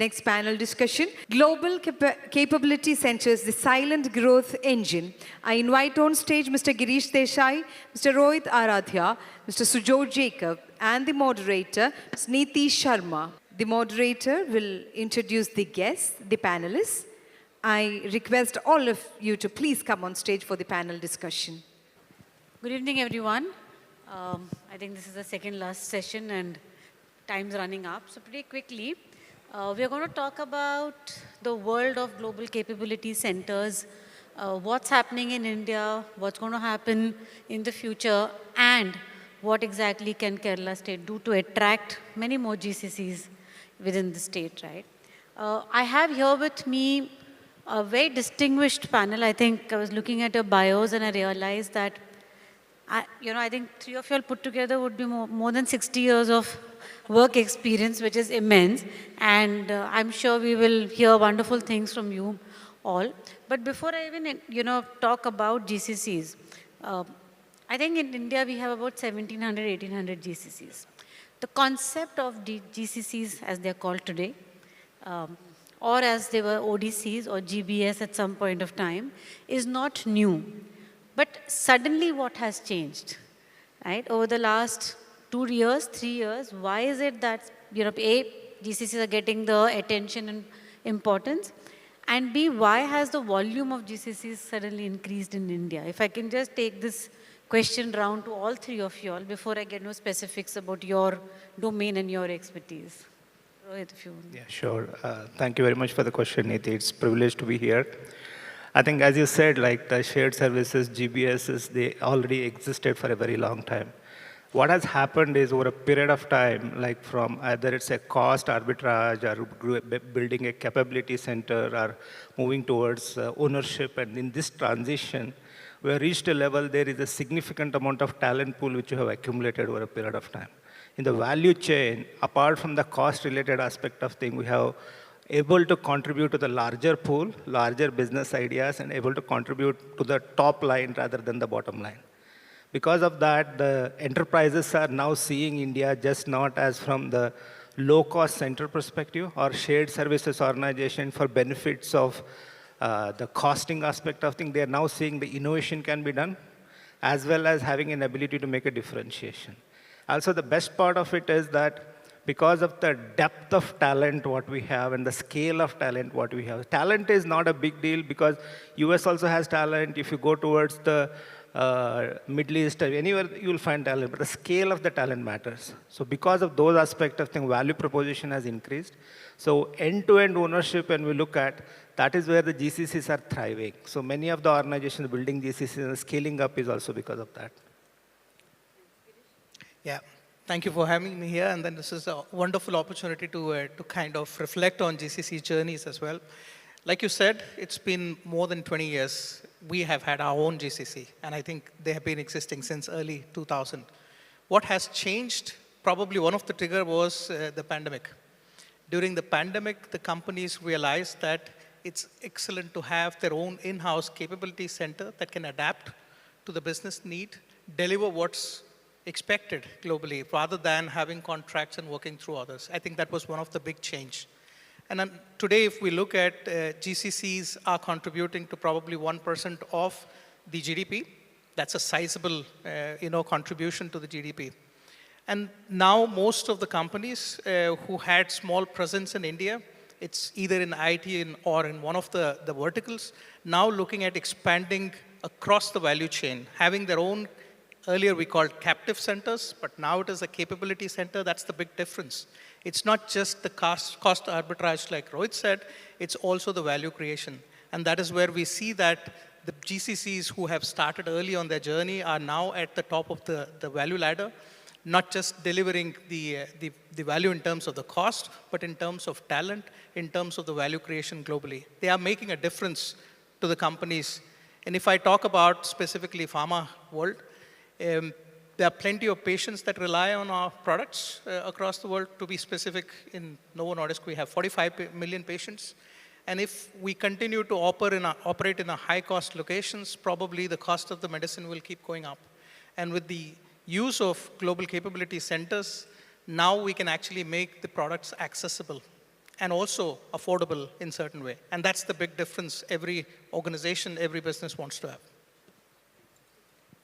next panel discussion. Global Capability Centers, the silent growth engine. I invite on stage Mr. Girish Desai, Mr. Rohit Aradhya, Mr. Sujot Jacob, and the moderator, Ms. Neeti Sharma. The moderator will introduce the guests, the panelists. I request all of you to please come on stage for the panel discussion. Good evening, everyone. I think this is the second last session and time's running up. So pretty quickly, we are going to talk about the world of global capability centers, what's happening in India, what's going to happen in the future, and what exactly can Kerala state do to attract many more GCCs within the state, right? I have here with me a very distinguished panel. I think I was looking at your bios and I realized that I think three of you all put together would be more than 60 years of work experience, which is immense. And I'm sure we will hear wonderful things from you all. But before I even, talk about GCCs, I think in India we have about 1,700, 1,800 GCCs. The concept of GCCs, as they're called today, or as they were ODCs or GBS at some point of time, is not new. But suddenly what has changed, right? Over the last 2 years, 3 years, why is it that, GCCs are getting the attention and importance? And B, why has the volume of GCCs suddenly increased in India? If I can just take this question round to all three of you all before I get no specifics about your domain and your expertise. Rohit, if you want. Yeah, sure. Thank you very much for the question, Neeti. It's a privilege to be here. I think, as you said, like the shared services, GBSs, they already existed for a very long time. What has happened is over a period of time, like from either it's a cost arbitrage or building a capability center or moving towards ownership, and in this transition, we have reached a level, there is a significant amount of talent pool which you have accumulated over a period of time. In the value chain, apart from the cost-related aspect of things, we have able to contribute to the larger pool, larger business ideas, and able to contribute to the top line rather than the bottom line. Because of that, the enterprises are now seeing India just not as from the low-cost center perspective or shared services organization for benefits of the costing aspect of things. They are now seeing the innovation can be done, as well as having an ability to make a differentiation. Also, the best part of it is that because of the depth of talent what we have and the scale of talent what we have. Talent is not a big deal because US also has talent. If you go towards the Middle East, anywhere you'll find talent, but the scale of the talent matters. So because of those aspects of things, value proposition has increased. So end-to-end ownership, when we look at, that is where the GCCs are thriving. So many of the organizations building GCCs and scaling up is also because of that. Yeah. Thank you for having me here, and then this is a wonderful opportunity to kind of reflect on GCC journeys as well. Like you said, it's been more than 20 years. We have had our own GCC, and I think they have been existing since early 2000. What has changed, probably one of the trigger was the pandemic. During the pandemic, the companies realized that it's excellent to have their own in-house capability center that can adapt to the business need, deliver what's expected globally, rather than having contracts and working through others. I think that was one of the big change. And then today, if we look at GCCs are contributing to probably 1% of the GDP. That's a sizable contribution to the GDP. And now most of the companies who had small presence in India, it's either in IT or in one of the verticals, now looking at expanding across the value chain, having their own. Earlier we called captive centers, but now it is a capability center. That's the big difference. It's not just the cost arbitrage like Rohit said, it's also the value creation. And that is where we see that the GCCs who have started early on their journey are now at the top of the value ladder, not just delivering the value in terms of the cost, but in terms of talent, in terms of the value creation globally. They are making a difference to the companies. And if I talk about specifically pharma world, there are plenty of patients that rely on our products across the world. To be specific, in Novo Nordisk, we have 45 million patients. And if we continue to operate in a high-cost locations, probably the cost of the medicine will keep going up. And with the use of global capability centers, now we can actually make the products accessible. and also affordable in certain way. And that's the big difference every organization, every business wants to have.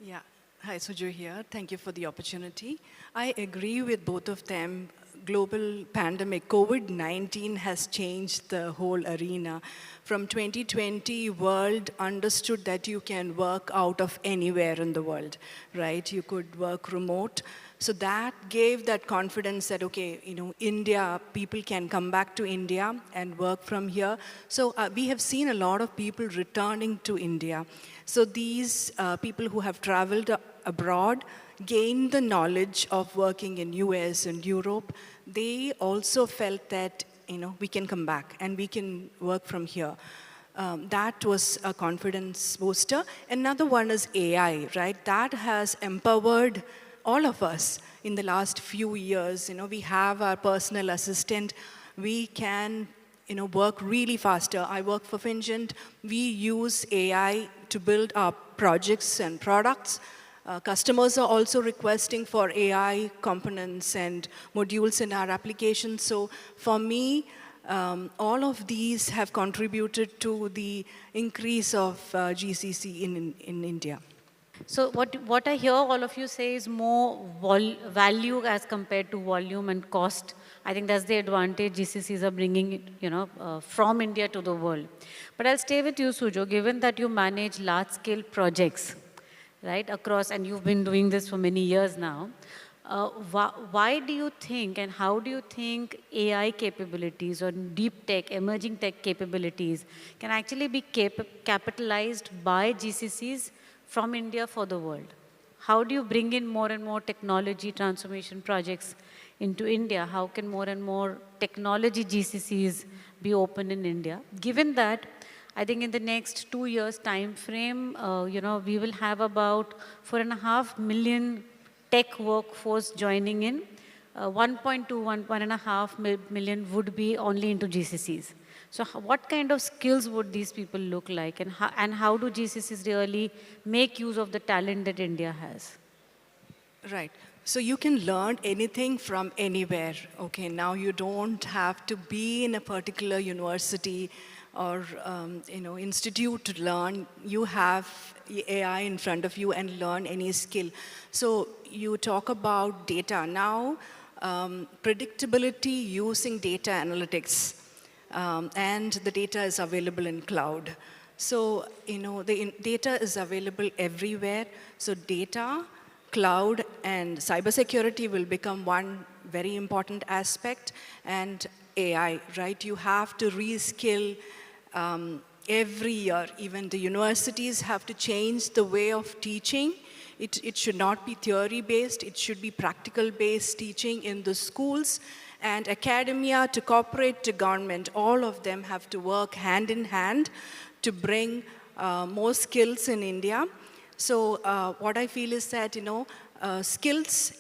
Yeah. Hi, Sujo here. Thank you for the opportunity. I agree with both of them. Global pandemic, COVID-19 has changed the whole arena. From 2020, world understood that you can work out of anywhere in the world, right? You could work remote. So that gave that confidence that, okay, India, people can come back to India and work from here. So we have seen a lot of people returning to India. So these people who have traveled abroad gained the knowledge of working in US and Europe. They also felt that, we can come back and we can work from here. That was a confidence booster. Another one is AI, right? That has empowered all of us in the last few years. We have our personal assistant. We can, work really faster. I work for Fingent. We use AI to build our projects and products. Customers are also requesting for AI components and modules in our application. So for me, all of these have contributed to the increase of GCC in India. So what I hear all of you say is more value as compared to volume and cost. I think that's the advantage GCCs are bringing, from India to the world. But I'll stay with you, Sujo, given that you manage large-scale projects, right, across, and you've been doing this for many years now. Why do you think and how do you think AI capabilities or deep tech, emerging tech capabilities can actually be capitalized by GCCs from India for the world? How do you bring in more and more technology transformation projects into India? How can more and more technology GCCs be open in India? Given that, I think in the next 2 years time frame, we will have about 4.5 million tech workforce joining in. 1.5 million would be only into GCCs. So what kind of skills would these people look like, and how do GCCs really make use of the talent that India has? Right. So you can learn anything from anywhere. Okay, now you don't have to be in a particular university or institute to learn. You have AI in front of you and learn any skill. So you talk about data. Now, predictability using data analytics. And the data is available in cloud. So, the data is available everywhere. So data, cloud, and cybersecurity will become one very important aspect. And AI, right? You have to reskill every year. Even the universities have to change the way of teaching. It should not be theory-based. It should be practical-based teaching in the schools. And academia to corporate to government, all of them have to work hand in hand to bring more skills in India. So what I feel is that, skills,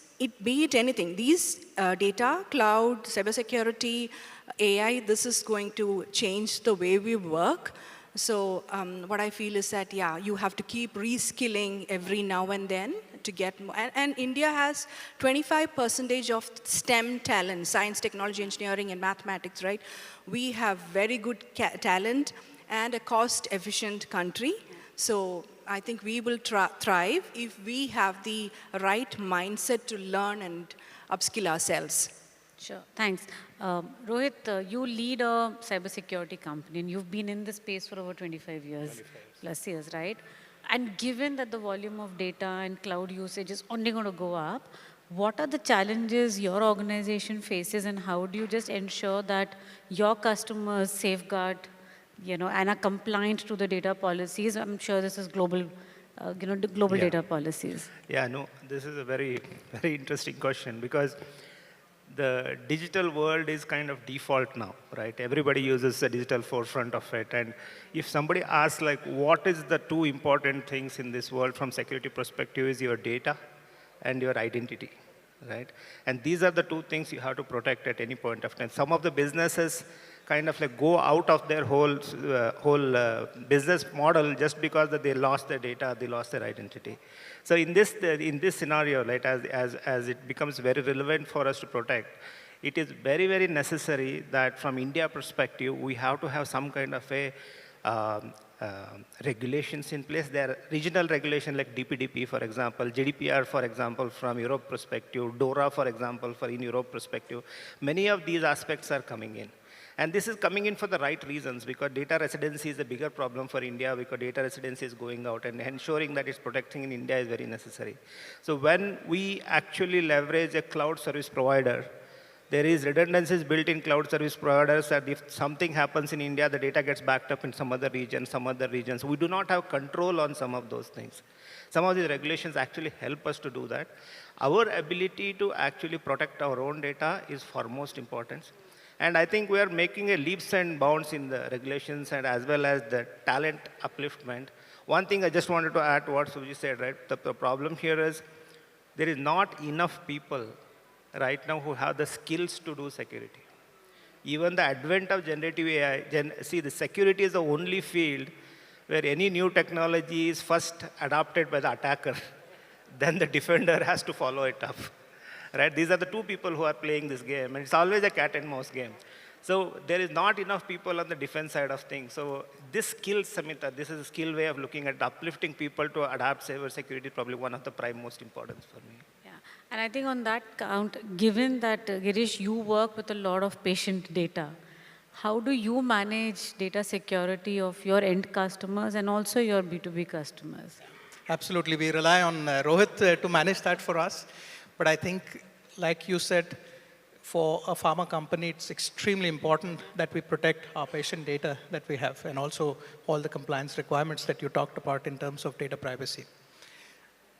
be it anything, these data, cloud, cybersecurity, AI, this is going to change the way we work. So what I feel is that, you have to keep reskilling every now and then to get more. And India has 25% of STEM talent, science, technology, engineering, and mathematics, right? We have very good talent and a cost-efficient country. So I think we will thrive if we have the right mindset to learn and upskill ourselves. Sure, thanks. Rohit, you lead a cybersecurity company, and you've been in this space for over 25 years, plus years, right? And given that the volume of data and cloud usage is only going to go up, what are the challenges your organization faces, and how do you just ensure that your customers safeguard, and are compliant to the data policies? I'm sure this is global, global data policies. Yeah, no, this is a very, very interesting question, because the digital world is kind of default now, right? Everybody uses the digital forefront of it. And if somebody asks, like, what is the two important things in this world from security perspective, is your data and your identity, right? And these are the two things you have to protect at any point of time. Some of the businesses kind of like go out of their whole business model just because that they lost their data, they lost their identity. So in this scenario, right, as it becomes very relevant for us to protect, it is very, very necessary that from India perspective, we have to have some kind of a regulations in place. There are regional regulation like DPDP, for example, GDPR, for example, from Europe perspective, DORA, for example, for in Europe perspective. Many of these aspects are coming in. And this is coming in for the right reasons, because data residency is a bigger problem for India, because data residency is going out, and ensuring that it's protecting in India is very necessary. So when we actually leverage a cloud service provider, there is redundancies built in cloud service providers that if something happens in India, the data gets backed up in some other region, some other regions. We do not have control on some of those things. Some of these regulations actually help us to do that. Our ability to actually protect our own data is foremost important. And I think we are making a leaps and bounds in the regulations and as well as the talent upliftment. One thing I just wanted to add to what Suji said, right? The problem here is there is not enough people right now who have the skills to do security. Even the advent of generative AI, see, the security is the only field where any new technology is first adopted by the attacker, then the defender has to follow it up. Right? These are the two people who are playing this game, and it's always a cat and mouse game. So there is not enough people on the defense side of things. So this skill, Samita, this is a skill way of looking at uplifting people to adapt cyber security, probably one of the prime most importance for me. Yeah, and I think on that count, given that, Girish, you work with a lot of patient data, how do you manage data security of your end customers and also your B2B customers? Absolutely. We rely on Rohit to manage that for us. But I think, like you said, for a pharma company, it's extremely important that we protect our patient data that we have and also all the compliance requirements that you talked about in terms of data privacy.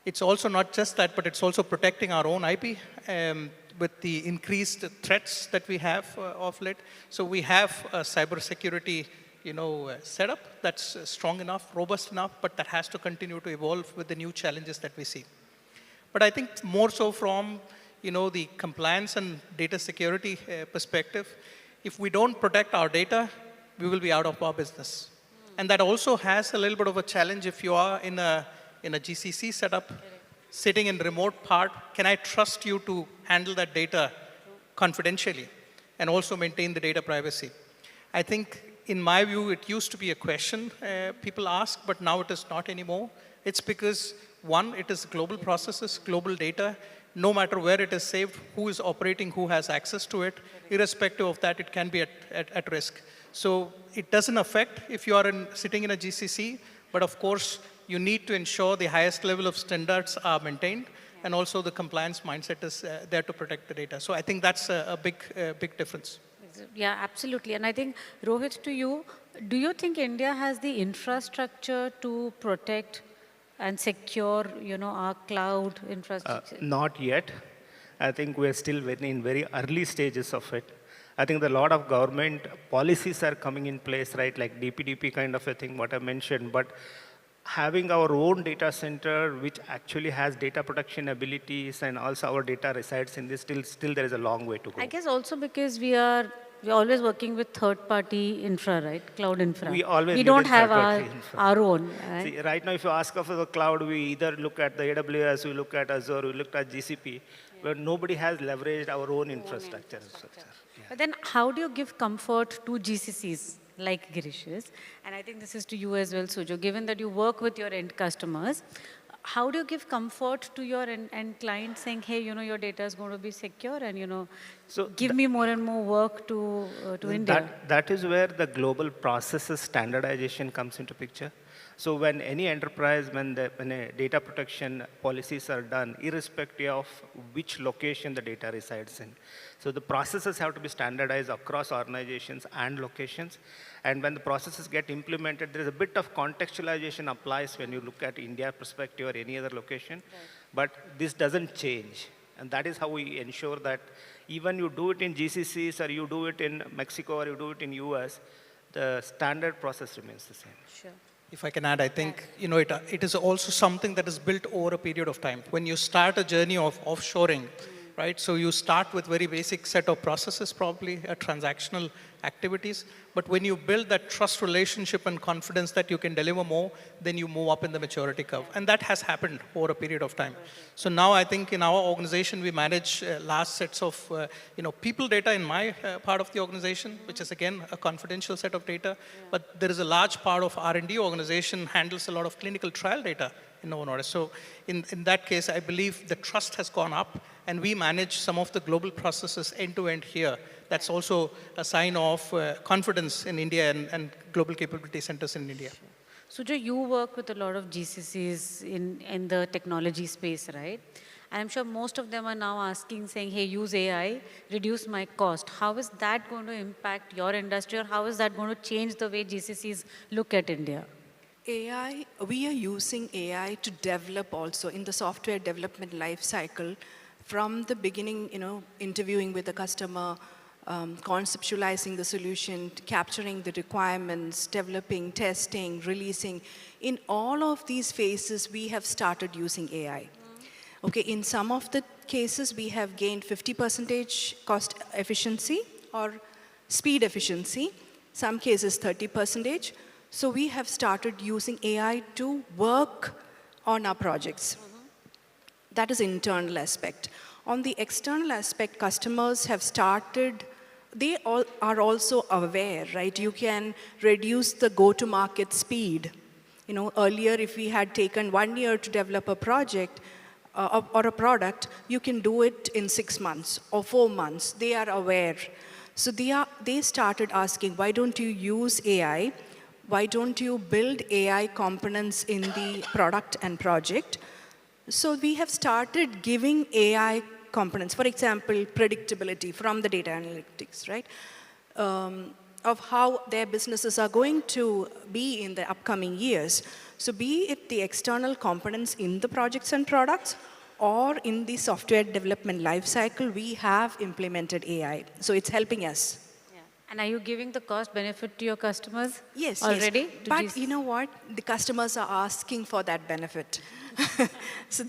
It's also not just that, but it's also protecting our own IP with the increased threats that we have of late. So we have a cybersecurity setup that's strong enough, robust enough, but that has to continue to evolve with the new challenges that we see. But I think more so from the compliance and data security perspective, if we don't protect our data, we will be out of our business. And that also has a little bit of a challenge if you are in a GCC setup, sitting in remote part. Can I trust you to handle that data confidentially and also maintain the data privacy? I think, in my view, it used to be a question people ask, but now it is not anymore. It's because, one, it is global processes, global data. No matter where it is saved, who is operating, who has access to it, irrespective of that, it can be at risk. So it doesn't affect if you are sitting in a GCC, but of course, you need to ensure the highest level of standards are maintained, and also the compliance mindset is there to protect the data. So I think that's a big difference. Yeah, absolutely. And I think, Rohit, to you, do you think India has the infrastructure to protect and secure, our cloud infrastructure? Not yet. I think we're still in very early stages of it. I think a lot of government policies are coming in place, right? Like DPDP kind of a thing, what I mentioned. But having our own data center, which actually has data protection abilities, and also our data resides in this, still there is a long way to go. I guess also because we're always working with third-party infra, right? Cloud infra. We don't have our own. Right? See, right now, if you ask of the cloud, we either look at the AWS, we look at Azure, we look at GCP, but nobody has leveraged our own infrastructure. Yeah. But then how do you give comfort to GCCs like Girish's? And I think this is to you as well, Sujo. Given that you work with your end customers, how do you give comfort to your end client saying, hey, your data is going to be secure and, so give me more and more work to India? That is where the global processes standardization comes into picture. So when any enterprise, when a data protection policies are done, irrespective of which location the data resides in. So the processes have to be standardized across organizations and locations. And when the processes get implemented, there is a bit of contextualization applies when you look at India perspective or any other location. Right. But this doesn't change. And that is how we ensure that even you do it in GCCs or you do it in Mexico or you do it in US, the standard process remains the same. Sure. If I can add, I think it is also something that is built over a period of time. When you start a journey of offshoring, right? So you start with very basic set of processes, probably transactional activities. But when you build that trust relationship and confidence that you can deliver more, then you move up in the maturity curve. And that has happened over a period of time. So now I think in our organization, we manage large sets of people data in my part of the organization, which is again a confidential set of data. But there is a large part of R&D organization handles a lot of clinical trial data in Novo Nordisk. So in that case, I believe the trust has gone up, and we manage some of the global processes end-to-end here. That's also a sign of confidence in India and global capability centers in India. Sujay, you work with a lot of GCCs in the technology space, right? And I'm sure most of them are now asking, saying, hey, use AI, reduce my cost. How is that going to impact your industry, or how is that going to change the way GCCs look at India? AI, we are using AI to develop also in the software development life cycle from the beginning, interviewing with the customer, conceptualizing the solution, capturing the requirements, developing, testing, releasing. In all of these phases, we have started using AI. Okay, in some of the cases, we have gained 50% cost efficiency or speed efficiency, some cases 30%. So we have started using AI to work on our projects. That is internal aspect. On the external aspect, customers have started, they all are also aware, right? You can reduce the go-to-market speed. Earlier, if we had taken 1 year to develop a project or a product, you can do it in 6 months or 4 months. They are aware. So they started asking, why don't you use AI? Why don't you build AI components in the product and project? So we have started giving AI components, for example, predictability from the data analytics, right? Of how their businesses are going to be in the upcoming years. So be it the external components in the projects and products or in the software development lifecycle, we have implemented AI. So it's helping us. And are you giving the cost benefit to your customers Yes, already? yes. But you know what? The customers are asking for that benefit. So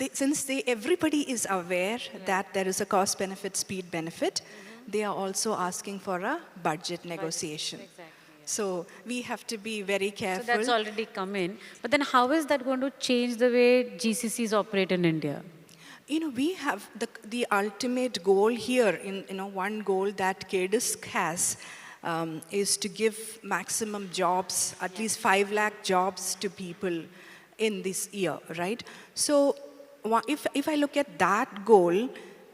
everybody is aware that there is a cost benefit, speed benefit, they are also asking for a budget negotiation. Exactly, yeah. So we have to be very careful. So that's already come in. But then how is that going to change the way GCCs operate in India? We have the ultimate goal here, one goal that KDISC has is to give maximum jobs, at least 5 lakh jobs to people in this year, right? So if I look at that goal,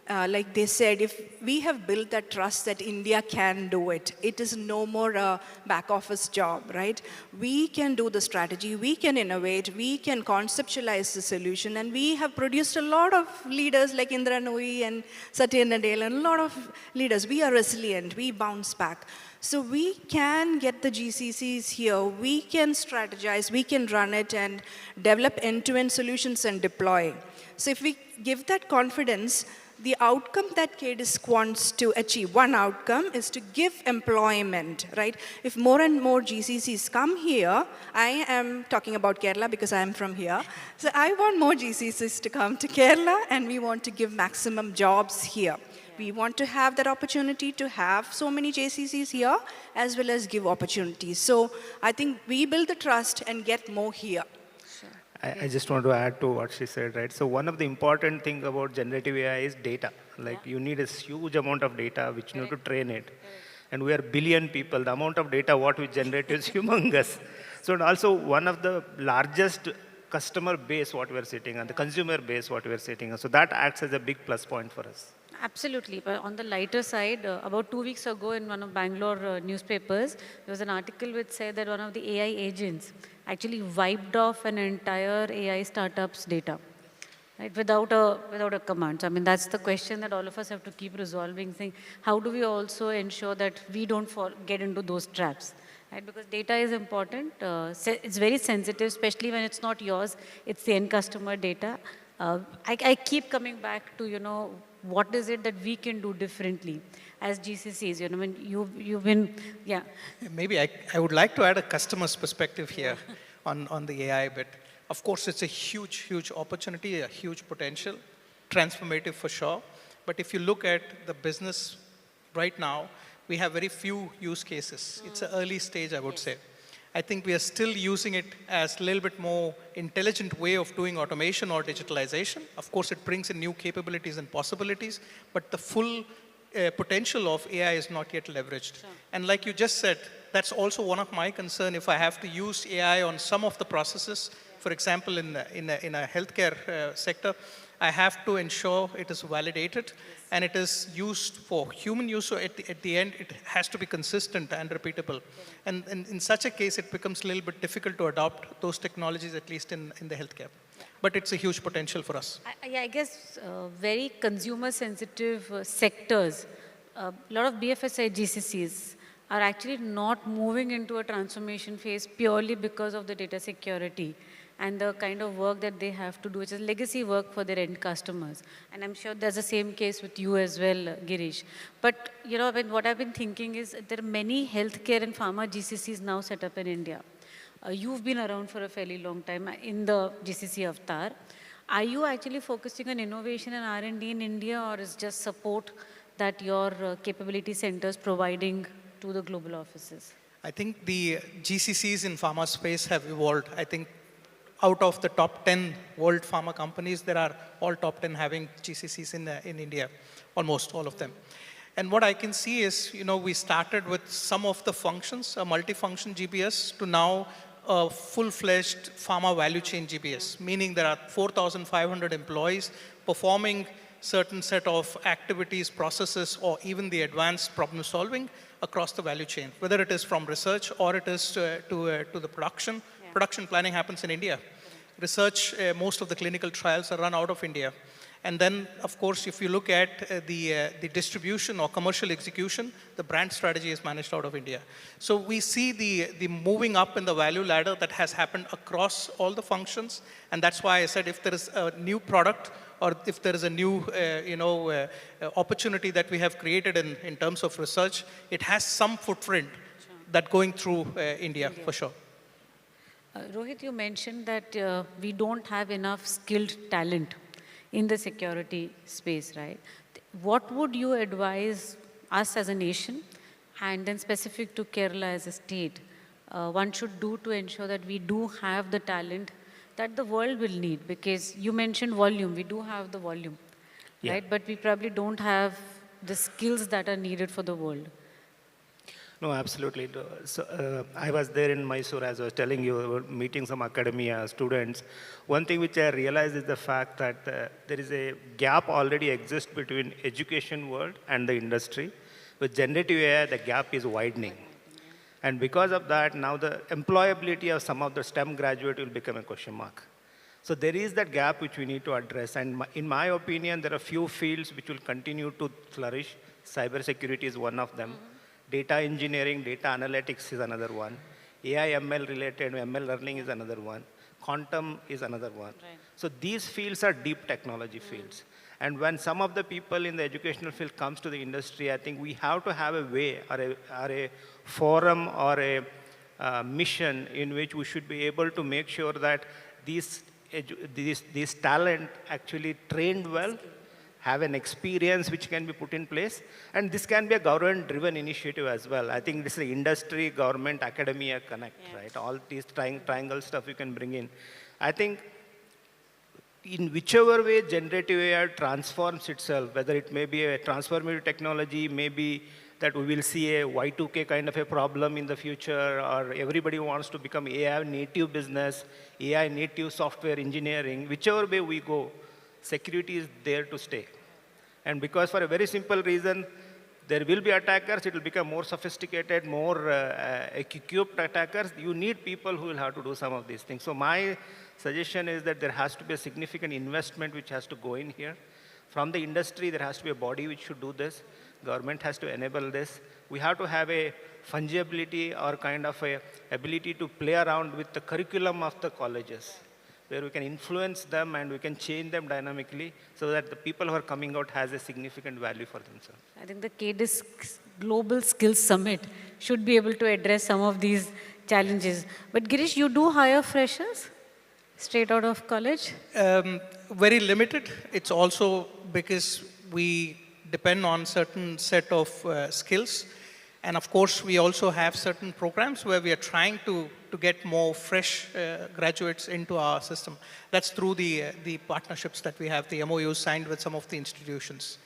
like they said, if we have built that trust that India can do it, it is no more a back office job, right? We can do the strategy, we can innovate, we can conceptualize the solution, and we have produced a lot of leaders like Indra Nooyi and Satya Nadella, and a lot of leaders. We are resilient, we bounce back. So we can get the GCCs here, we can strategize, we can run it and develop end-to-end solutions and deploy. So if we give that confidence, the outcome that KDISC wants to achieve, one outcome is to give employment, right? If more and more GCCs come here, I am talking about Kerala because I am from here. So I want more GCCs to come to Kerala, and we want to give maximum jobs here. We want to have that opportunity to have so many JCCs here, as well as give opportunities. So I think we build the trust and get more here. I just want to add to what she said, right? So one of the important things about generative AI is data. Like you need a huge amount of data which you need to train it. And we are billion people. The amount of data what we generate is humongous. So and also one of the largest customer base what we are sitting on, the consumer base what we are sitting on. So that acts as a big plus point for us. Absolutely. But on the lighter side, about 2 weeks ago in one of Bangalore newspapers, there was an article which said that one of the AI agents actually wiped off an entire AI startup's data, right, without a command. So, I mean, that's the question that all of us have to keep resolving, saying, how do we also ensure that we don't get into those traps? Right? Because data is important. It's very sensitive, especially when it's not yours. It's the end customer data. I keep coming back to, what is it that we can do differently as GCCs? When you've been, yeah. Maybe I would like to add a customer's perspective here on the AI bit. Of course, it's a huge, huge opportunity, a huge potential, transformative for sure. But if you look at the business right now, we have very few use cases. It's an early stage, I would say. I think we are still using it as a little bit more intelligent way of doing automation or digitalization. Of course, it brings in new capabilities and possibilities, but the full potential of AI is not yet leveraged. Sure. And like you just said, that's also one of my concern if I have to use AI on some of the processes. For example, in a healthcare sector, I have to ensure it is validated and it is used for human use. So at the end, it has to be consistent and repeatable. And in such a case, it becomes a little bit difficult to adopt those technologies, at least in the healthcare. But it's a huge potential for us. I guess very consumer sensitive sectors, a lot of BFSI GCCs are actually not moving into a transformation phase purely because of the data security and the kind of work that they have to do, which is legacy work for their end customers. And I'm sure there's the same case with you as well, Girish. But you know, what I've been thinking is there are many healthcare and pharma GCCs now set up in India. You've been around for a fairly long time in the GCC avatar. Are you actually focusing on innovation and R&D in India, or is just support that your capability centers providing to the global offices? I think the GCCs in pharma space have evolved. I think out of the top 10 world pharma companies, there are all top 10 having GCCs in India, almost all of them. And what I can see is, you know, we started with some of the functions, a multifunction GBS, to now a full-fledged pharma value chain GBS, meaning there are 4,500 employees performing certain set of activities, processes, or even the advanced problem solving across the value chain, whether it is from research or it is to the production. Yeah. Production planning happens in India. Research, most of the clinical trials are run out of India. And then, of course, if you look at the distribution or commercial execution, the brand strategy is managed out of India. So we see the moving up in the value ladder that has happened across all the functions. And that's why I said if there is a new product or if there is a new opportunity that we have created in terms of research, it has some footprint that going through India, for sure. Rohit, you mentioned that we don't have enough skilled talent in the security space, right? What would you advise us as a nation, and then specific to Kerala as a state, one should do to ensure that we do have the talent that the world will need? Because you mentioned volume, we do have the volume, right? But we probably don't have the skills that are needed for the world. No, absolutely. So, I was there in Mysore, as I was telling you, meeting some academia students. One thing which I realized is the fact that there is a gap already exists between education world and the industry. With generative AI, the gap is widening. And because of that, now the employability of some of the STEM graduate will become a question mark. So there is that gap which we need to address. And in my opinion, there are few fields which will continue to flourish. Cybersecurity is one of them. Data engineering, data analytics is another one. AI, ML related, ML learning is another one. Quantum is another one. Right. So these fields are deep technology fields. And when some of the people in the educational field comes to the industry, I think we have to have a way or a forum or a mission in which we should be able to make sure that these talent actually trained well, have an experience which can be put in place. And this can be a government-driven initiative as well. I think this is industry, government, academia connect, right? All these triangle stuff you can bring in. I think in whichever way generative AI transforms itself, whether it may be a transformative technology, maybe that we will see a Y2K kind of a problem in the future, or everybody wants to become AI native business, AI native software engineering, whichever way we go, security is there to stay. And because for a very simple reason, there will be attackers, it will become more sophisticated, more equipped attackers. You need people who will have to do some of these things. So my suggestion is that there has to be a significant investment which has to go in here. From the industry, there has to be a body which should do this. Government has to enable this. We have to have a fungibility or kind of a ability to play around with the curriculum of the colleges, where we can influence them and we can change them dynamically so that the people who are coming out has a significant value for themselves. I think the KDIS Global Skills Summit should be able to address some of these challenges. But Girish, you do hire freshers straight out of college? Very limited. It's also because we depend on certain set of skills. And of course, we also have certain programs where we are trying to get more fresh graduates into our system. That's through the partnerships that we have, the MOUs signed with some of the institutions.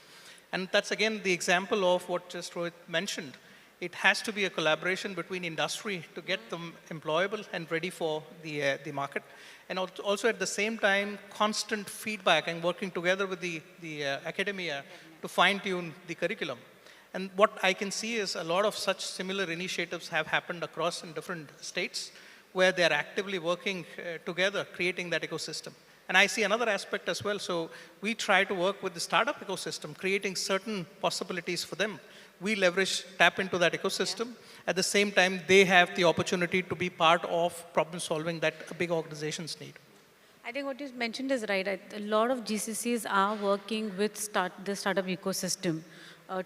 And that's again the example of what just Rohit mentioned. It has to be a collaboration between industry to get them employable and ready for the market. And also at the same time, constant feedback and working together with the academia to fine-tune the curriculum. And what I can see is a lot of such similar initiatives have happened across in different states where they're actively working together, creating that ecosystem. And I see another aspect as well. So we try to work with the startup ecosystem, creating certain possibilities for them. We tap into that ecosystem. At the same time, they have the opportunity to be part of problem solving that big organizations need. I think what you mentioned is right. A lot of GCCs are working with the startup ecosystem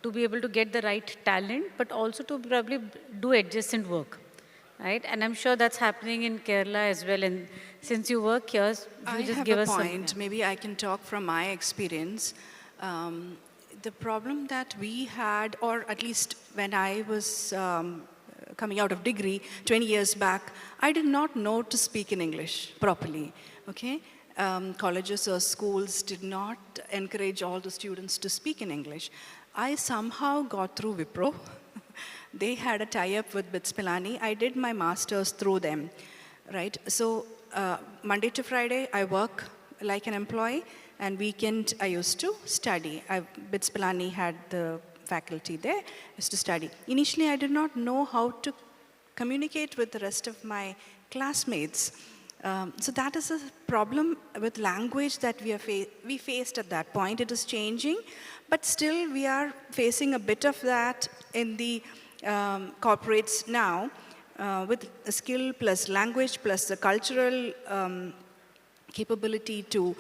to be able to get the right talent, but also to probably do adjacent work, right? And I'm sure that's happening in Kerala as well. And since you work here, you just give us some. I have a point. Maybe I can talk from my experience. The problem that we had, or at least when I was coming out of degree 20 years back, I did not know to speak in English properly, okay? Colleges or schools did not encourage all the students to speak in English. I somehow got through Wipro. They had a tie-up with BITS Pilani. I did my master's through them, right? So Monday to Friday, I work like an employee, and weekend I used to study. BITS Pilani had the faculty there, I used to study. Initially, I did not know how to communicate with the rest of my classmates. So that is a problem with language that we faced at that point. It is changing, but still we are facing a bit of that in the corporates now with skill plus language plus the cultural capability to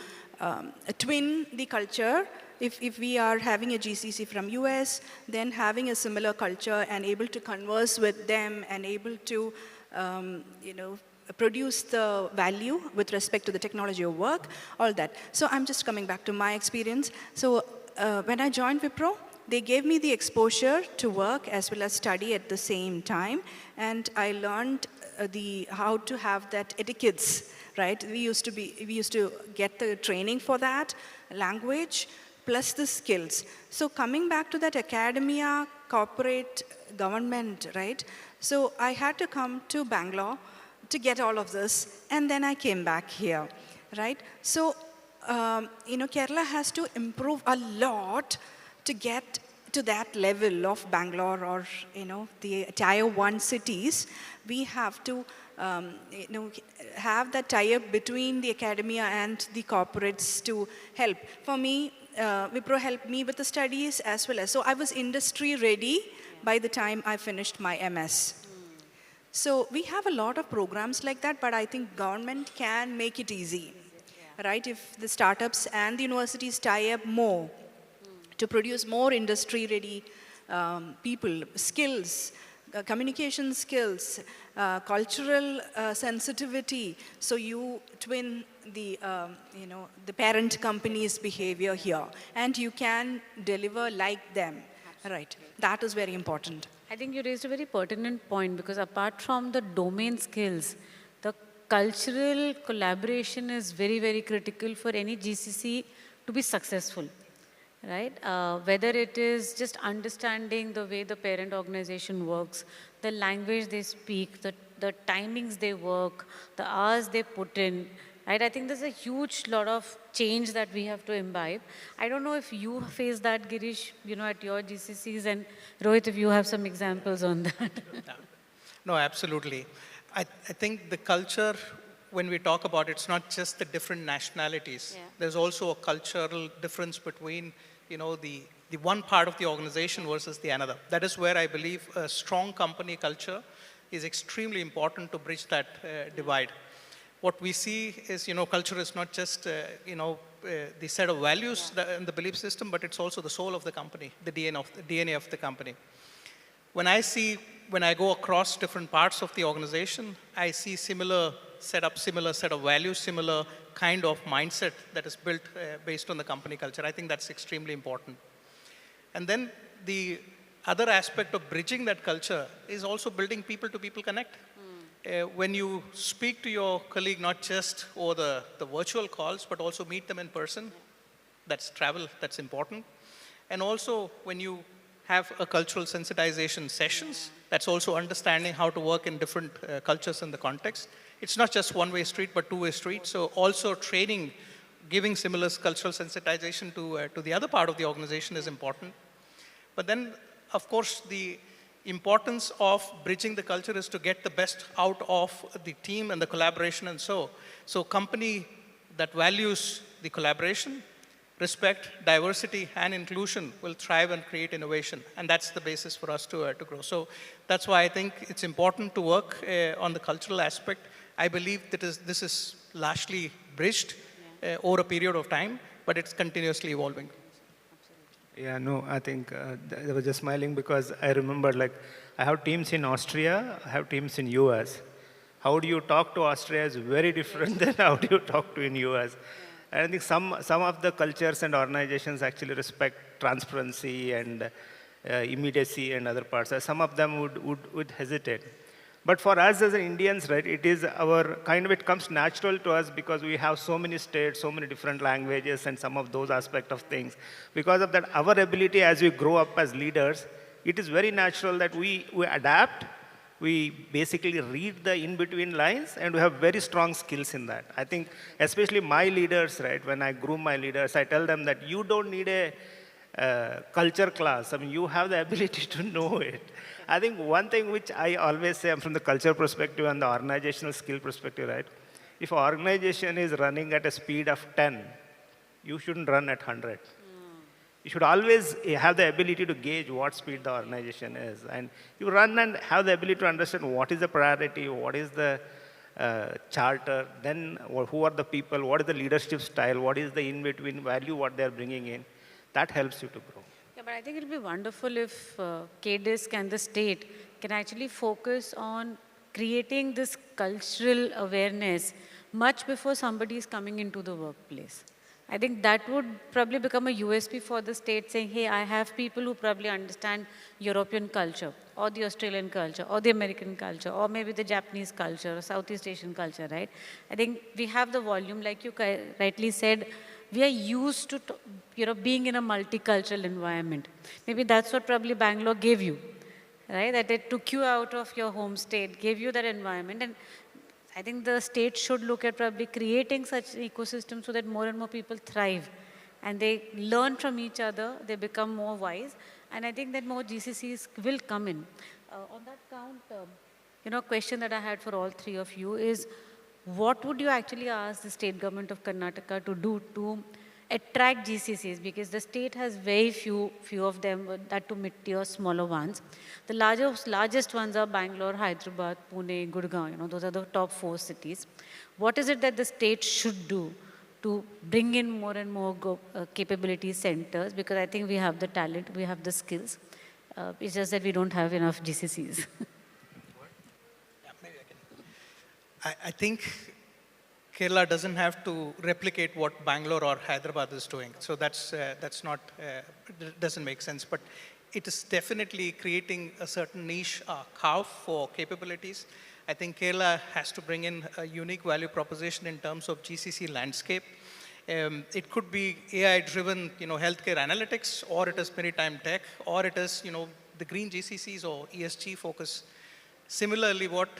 twin the culture. If we are having a GCC from US, then having a similar culture and able to converse with them and able to, produce the value with respect to the technology of work, all that. So I'm just coming back to my experience. So when I joined Wipro, they gave me the exposure to work as well as study at the same time. And I learned how to have that etiquettes, right? We used to get the training for that, language, plus the skills. So coming back to that academia, corporate, government, right? So I had to come to Bangalore to get all of this, and then I came back here, right? So, Kerala has to improve a lot to get to that level of Bangalore or, the tier 1 cities. We have to, have that tie-up between the academia and the corporates to help. For me, Wipro helped me with the studies as well as, so I was industry ready by the time I finished my MS. So we have a lot of programs like that, but I think government can make it easy, right? If the startups and the universities tie up more to produce more industry-ready people, skills, communication skills, cultural sensitivity. So you twin the, the parent company's behavior here, and you can deliver like them, right? That is very important. I think you raised a very pertinent point, because apart from the domain skills, the cultural collaboration is very, very critical for any GCC to be successful, right? Whether it is just understanding the way the parent organization works, the language they speak, the timings they work, the hours they put in, right? I think there's a huge lot of change that we have to imbibe. I don't know if you face that, Girish, at your GCCs, and Rohit, if you have some examples on that. No, absolutely. I think the culture, when we talk about it, it's not just the different nationalities. Yeah. There's also a cultural difference between, the one part of the organization versus the another. That is where I believe a strong company culture is extremely important to bridge that divide. What we see is, culture is not just, the set of values and the belief system, but it's also the soul of the company, the DNA of the company. When I go across different parts of the organization, I see similar setup, similar set of values, similar kind of mindset that is built based on the company culture. I think that's extremely important. And then the other aspect of bridging that culture is also building people-to-people connect. When you speak to your colleague, not just over the virtual calls, but also meet them in person, that's travel, that's important. And also when you have a cultural sensitization sessions, that's also understanding how to work in different cultures in the context. It's not just one-way street, but two-way street. So also training, giving similar cultural sensitization to the other part of the organization is important. But then, of course, the importance of bridging the culture is to get the best out of the team and the collaboration and so company that values the collaboration, respect, diversity, and inclusion will thrive and create innovation. And that's the basis for us to grow. So that's why I think it's important to work on the cultural aspect. I believe that this is largely bridged over a period of time, but it's continuously evolving. Yeah, no, I think I was just smiling because I remember, like, I have teams in Austria, I have teams in US. How do you talk to Austria is very different than how do you talk to in US. And I think some of the cultures and organizations actually respect transparency and immediacy and other parts. Some of them would hesitate. But for us as Indians, right, it is our kind of, it comes natural to us because we have so many states, so many different languages and some of those aspects of things. Because of that, our ability as we grow up as leaders, it is very natural that we adapt, we basically read the in-between lines, and we have very strong skills in that. I think especially my leaders, right, when I groom my leaders, I tell them that you don't need a culture class. I mean, you have the ability to know it. I think one thing which I always say from the culture perspective and the organizational skill perspective, right? If an organization is running at a speed of 10, you shouldn't run at 100. You should always have the ability to gauge what speed the organization is. And you run and have the ability to understand what is the priority, what is the charter, then who are the people, what is the leadership style, what is the in-between value, what they're bringing in. That helps you to grow. Yeah, but I think it will be wonderful if KDISC and the state can actually focus on creating this cultural awareness much before somebody is coming into the workplace. I think that would probably become a USP for the state, saying, hey, I have people who probably understand European culture or the Australian culture or the American culture or maybe the Japanese culture or Southeast Asian culture, right? I think we have the volume, like you rightly said, we are used to being in a multicultural environment. Maybe that's what probably Bangalore gave you, right? That it took you out of your home state, gave you that environment. And I think the state should look at probably creating such an ecosystem so that more and more people thrive and they learn from each other, they become more wise. And I think that more GCCs will come in. On that count, a question that I had for all three of you is, what would you actually ask the state government of Karnataka to do to attract GCCs? Because the state has very few of them, that to mid-tier, smaller ones. The largest ones are Bangalore, Hyderabad, Pune, Gurgaon. Those are the top 4 cities. What is it that the state should do to bring in more and more capability centers? Because I think we have the talent, we have the skills. It's just that we don't have enough GCCs. I think Kerala doesn't have to replicate what Bangalore or Hyderabad is doing. So that's not, doesn't make sense. But it is definitely creating a certain niche carve for capabilities. I think Kerala has to bring in a unique value proposition in terms of GCC landscape. It could be AI-driven, healthcare analytics, or it is maritime tech, or it is, the green GCCs or ESG focus. Similarly, what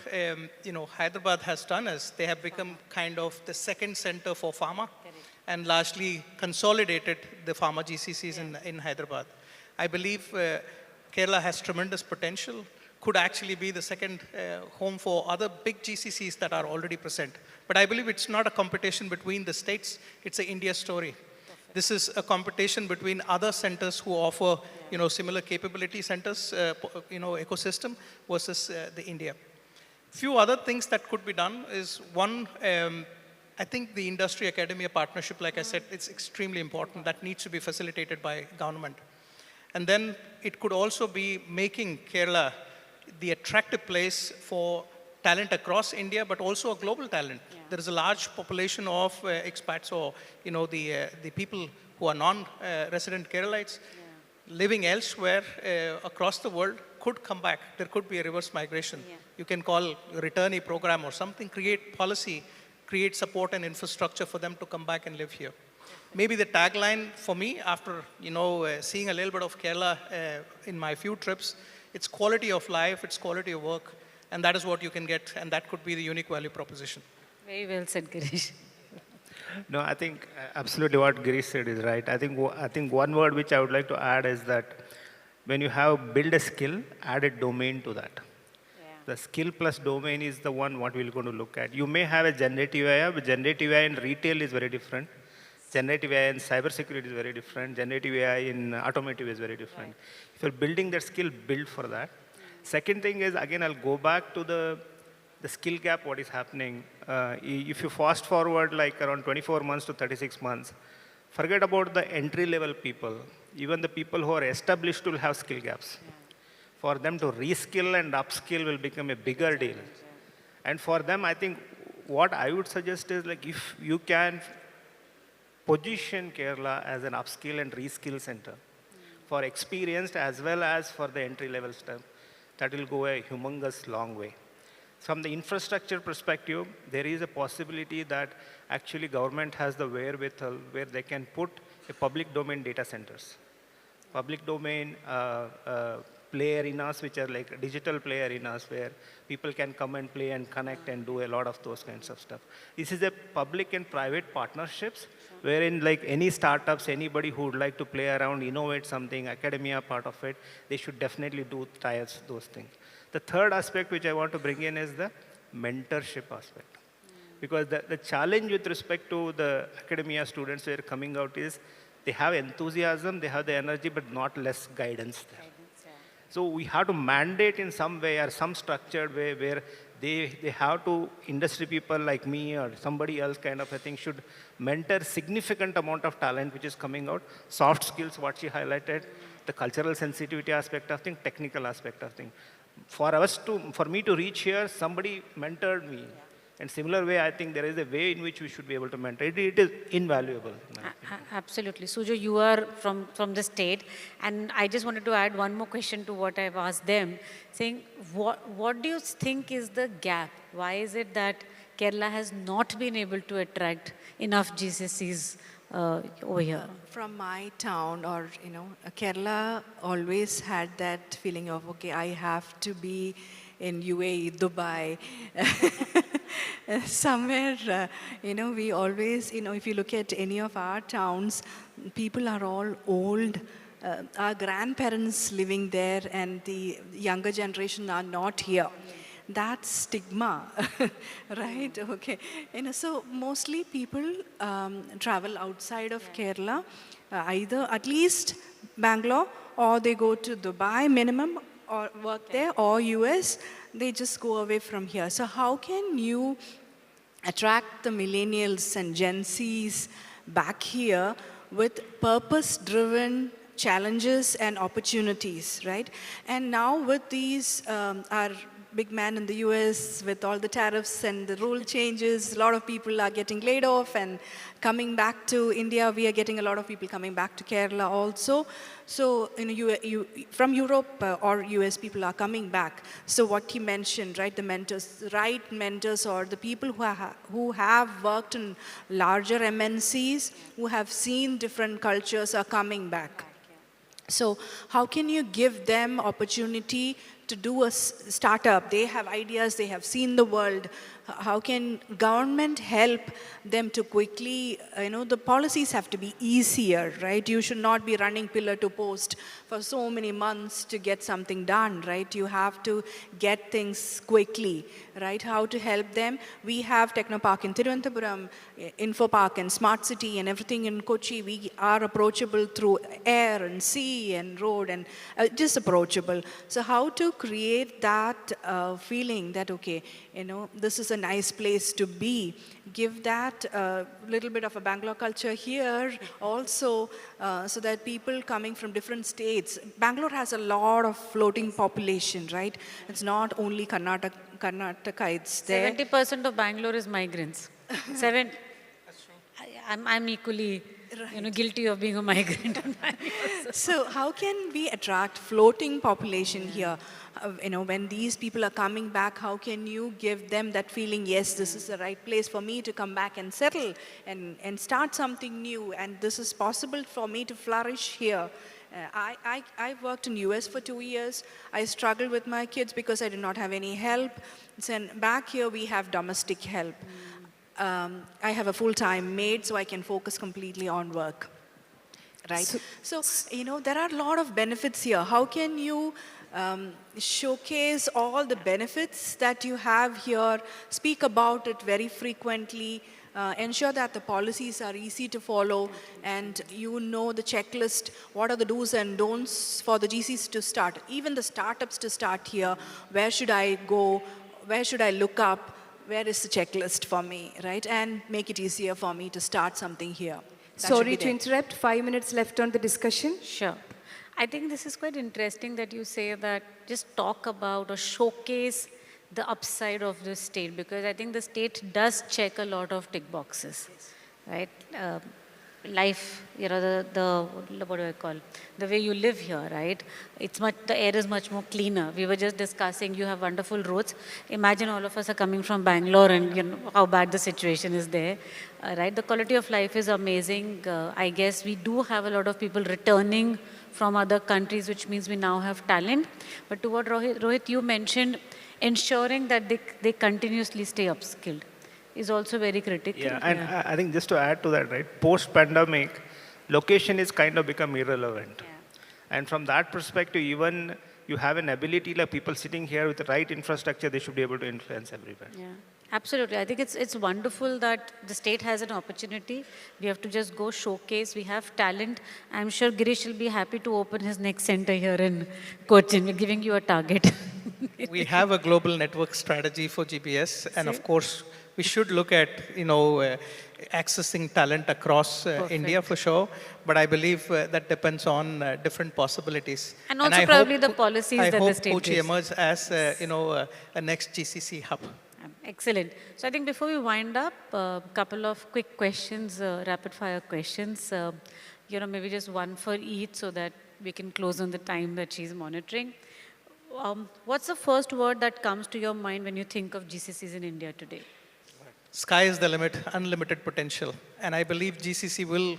Hyderabad has done is they have become kind of the second center for pharma and largely consolidated the pharma GCCs in Hyderabad. I believe Kerala has tremendous potential, could actually be the second home for other big GCCs that are already present. But I believe it's not a competition between the states, it's an India story. This is a competition between other centers who offer, similar capability centers, ecosystem versus the India. Few other things that could be done is one, I think the industry academia partnership, like I said, it's extremely important. That needs to be facilitated by government. And then it could also be making Kerala the attractive place for talent across India, but also a global talent. Yeah. There is a large population of expats or, the people who are non-resident Keralites. Yeah. living elsewhere across the world could come back. There could be a reverse migration. Yeah. You can call a return a program or something, create policy, create support and infrastructure for them to come back and live here. Maybe the tagline for me, after seeing a little bit of Kerala in my few trips, it's quality of life, it's quality of work, and that is what you can get, and that could be the unique value proposition. Very well said, Girish. No, I think absolutely what Girish said is right. I think one word which I would like to add is that when you have build a skill, add a domain to that. Yeah. The skill plus domain is the one what we're going to look at. You may have a generative AI, but generative AI in retail is very different. Generative AI in cybersecurity is very different. Generative AI in automotive is very different. Right. If you're building that skill, build for that. Second thing is, again, I'll go back to the skill gap, what is happening. If you fast forward like around 24 months to 36 months, forget about the entry-level people. Even the people who are established will have skill gaps. Yeah. For them to reskill and upskill will become a bigger deal. And for them, I think what I would suggest is like if you can position Kerala as an upskill and reskill center for experienced as well as for the entry-level stuff, that will go a humongous long way. From the infrastructure perspective, there is a possibility that actually government has the wherewithal where they can put a public domain data centers. Public domain play arenas, which are like digital play arenas where people can come and play and connect and do a lot of those kinds of stuff. This is a public and private partnerships wherein like any startups, anybody who would like to play around, innovate something, academia part of it, they should definitely do trials, those things. The third aspect which I want to bring in is the mentorship aspect. Because the challenge with respect to the academia students who are coming out is they have enthusiasm, they have the energy, but not less guidance there. So we have to mandate in some way or some structured way where they have to, industry people like me or somebody else kind of a thing should mentor significant amount of talent which is coming out, soft skills, what she highlighted, the cultural sensitivity aspect of thing, technical aspect of thing. For me to reach here, somebody mentored me. And similar way, I think there is a way in which we should be able to mentor. It is invaluable. Absolutely. Sujo, you are from the state, and I just wanted to add one more question to what I've asked them, saying, what do you think is the gap? Why is it that Kerala has not been able to attract enough GCCs over here? From my town, or Kerala always had that feeling of, okay, I have to be in UAE, Dubai, somewhere, we always, if you look at any of our towns, people are all old. Our grandparents living there and the younger generation are not here. That stigma, right? Okay. So mostly people travel outside of Kerala, either at least Bangalore, or they go to Dubai minimum, or work there, or US, they just go away from here. So how can you attract the millennials and Gen Zs back here with purpose-driven challenges and opportunities, right? And now with these, our big man in the US, with all the tariffs and the rule changes, a lot of people are getting laid off and coming back to India. We are getting a lot of people coming back to Kerala also. So, from Europe or US, people are coming back. So what he mentioned, right, the mentors, right mentors, or the people who have worked in larger MNCs, who have seen different cultures, are coming back. So how can you give them opportunity to do a startup? They have ideas, they have seen the world. How can government help them to quickly, the policies have to be easier, right? You should not be running pillar to post for so many months to get something done, right? You have to get things quickly, right? How to help them? We have Technopark in Thiruvananthapuram, Infopark and Smart City and everything in Kochi. We are approachable through air and sea and road and just approachable. So how to create that feeling that, okay, this is a nice place to be. Give that little bit of a Bangalore culture here also, so that people coming from different states. Bangalore has a lot of floating population, right? It's not only Karnataka, there. 70% of Bangalore is migrants. I'm equally guilty of being a migrant. So how can we attract floating population here? When these people are coming back, how can you give them that feeling, yes, this is the right place for me to come back and settle and start something new, and this is possible for me to flourish here. I worked in US for 2 years. I struggled with my kids because I did not have any help. So back here we have domestic help. I have a full-time maid, so I can focus completely on work. Right? So, there are a lot of benefits here. How can you showcase all the benefits that you have here, speak about it very frequently, ensure that the policies are easy to follow, and the checklist, what are the do's and don'ts for the GCs to start, even the startups to start here, where should I go, where should I look up, where is the checklist for me, right? And make it easier for me to start something here. That should Sorry be to there. interrupt, 5 minutes left on the discussion. Sure. I think this is quite interesting that you say that just talk about or showcase the upside of the state, because I think the state does check a lot of tick boxes, right? Life, the what do I call, the way you live here, right? The air is much more cleaner. We were just discussing, you have wonderful roads. Imagine all of us are coming from Bangalore and how bad the situation is there, right? The quality of life is amazing. I guess we do have a lot of people returning from other countries, which means we now have talent. But to what Rohit, you mentioned, ensuring that they continuously stay upskilled is also very critical. Yeah, and I think just to add to that, right, post-pandemic, location is kind of become irrelevant. Yeah. And from that perspective, even you have an ability, like people sitting here with the right infrastructure, they should be able to influence everywhere. Yeah, absolutely. I think it's wonderful that the state has an opportunity. We have to just go showcase. We have talent. I'm sure Girish will be happy to open his next center here in Cochin. We're giving you a target. We have a global network strategy for GBS, and of course, we should look at accessing talent across India for sure. But I believe that depends on different possibilities. And also I probably hope the policies that the I state hope Kochi gives. emerges as a next GCC hub. Excellent. So I think before we wind up, a couple of quick questions, rapid fire questions. Maybe just one for each so that we can close on the time that she's monitoring. What's the first word that comes to your mind when you think of GCCs in India today? Sky is the limit, unlimited potential. And I believe GCC will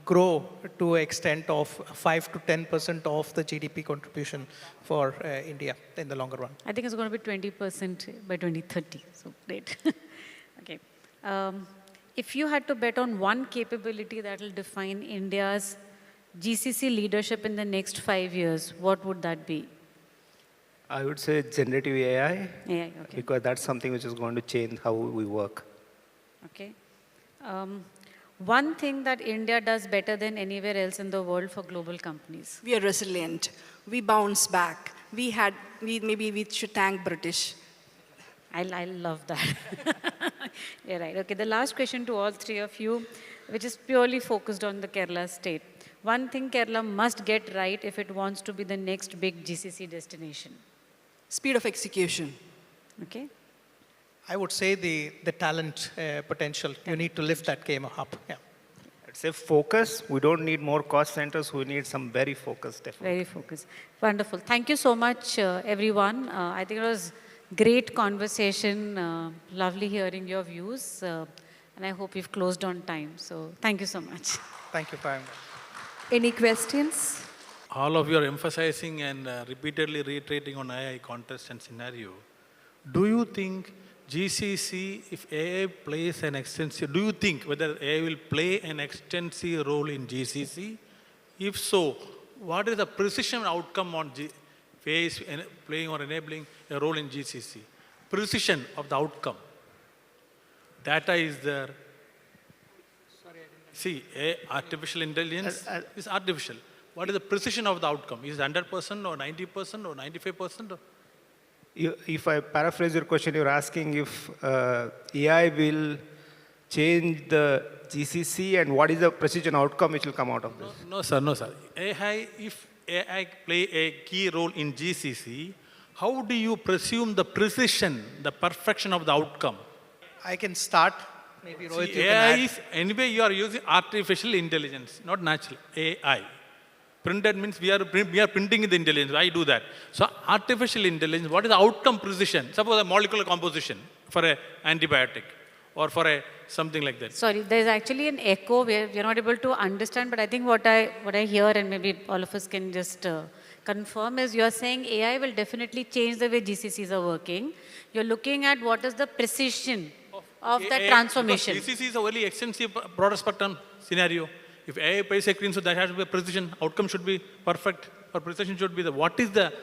grow to an extent of 5 to 10% of the GDP contribution for India in the longer run. I think it's going to be 20% by 2030. So great. Okay. If you had to bet on one capability that will define India's GCC leadership in the next 5 years, what would that be? I would say generative AI, AI, okay. because that's something which is going to change how we work. Okay. One thing that India does better than anywhere else in the world for global companies. We are resilient. We bounce back. Maybe we should thank British. I love that. You're right. Okay, the last question to all three of you, which is purely focused on the Kerala state. One thing Kerala must get right if it wants to be the next big GCC destination. Speed of execution. Okay. I would say the talent potential. You need to lift that game up. Yeah. I'd say focus. We don't need more cost centers. We need some very focused effort. Very focused. Wonderful. Thank you so much, everyone. I think it was great conversation. Lovely hearing your views. And I hope you've closed on time. So thank you so much. Thank you for having me. Any questions? All of you are emphasizing and repeatedly reiterating on AI context and scenario. Do you think GCC, if AI plays an extensive, do you think whether AI will play an extensive role in GCC? If so, what is the precision outcome on AI is playing or enabling a role in GCC? Precision of the outcome. Data is there. See, artificial intelligence is artificial. What is the precision of the outcome? Is it 100% or 90% or 95%? If I paraphrase your question, you're asking if AI will change the GCC and what is the precision outcome which will come out of this? No, sir, no, sir. If AI play a key role in GCC, how do you presume the precision, the perfection of the outcome? I can start Maybe See, Rohit, you can AI add. is, anyway, you are using artificial intelligence, not natural. AI. Printed means we are printing the intelligence. I do that. So artificial intelligence, what is the outcome precision? Suppose a molecular composition for a antibiotic or for a something like that. Sorry, there's actually an echo where we're not able to understand, but I think what I hear, and maybe all of us can just confirm, is you're saying AI will definitely change the way GCCs are working. You're looking at what is the precision of that AI transformation. Because GCC is a very extensive, broader spectrum scenario. If AI plays a screen, so that has to be a precision. Outcome should be perfect, or precision should be the. What is the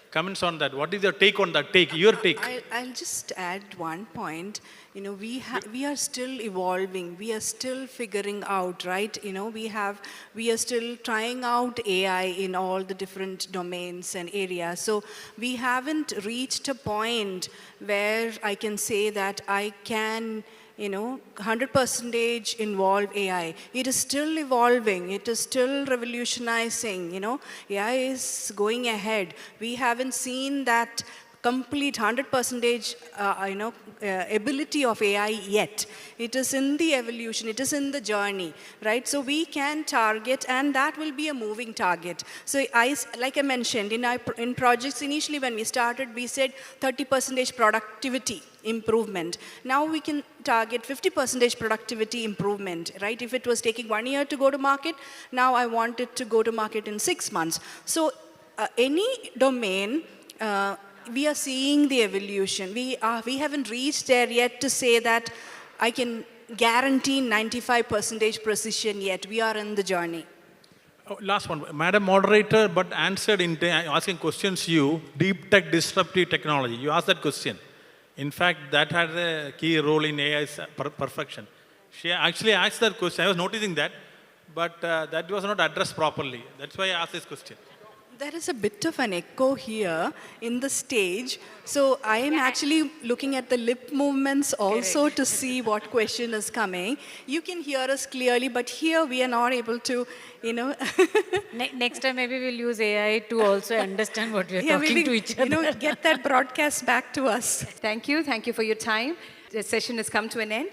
comments on that? What is your take on that? Your take. I'll just add one point. You know, we are still evolving. We are still figuring out, right? You know, we are still trying out AI in all the different domains and areas. So we haven't reached a point where I can say that I can, 100% involve AI. It is still evolving. It is still revolutionizing. AI is going ahead. We haven't seen that complete 100% ability of AI yet. It is in the evolution. It is in the journey, right? So we can target, and that will be a moving target. So like I mentioned, in projects initially when we started, we said 30% productivity improvement. Now we can target 50% productivity improvement, right? If it was taking 1 year to go to market, now I want it to go to market in 6 months. So any domain, we are seeing the evolution. We haven't reached there yet to say that I can guarantee 95% precision yet. We are in the journey. Oh, last one, Madam Moderator, but answered in asking questions you, deep tech disruptive technology. You asked that question. In fact, that had a key role in AI's perfection. She actually asked that question. I was noticing that, but that was not addressed properly. That's why I asked this question. There is a bit of an echo here in the stage. So I am actually looking at the lip movements also to see what question is coming. You can hear us clearly, but here we are not able to, Next time, maybe we'll use AI to also understand what we're talking to each other. get that broadcast back to us. Thank you. Thank you for your time. The session has come to an end.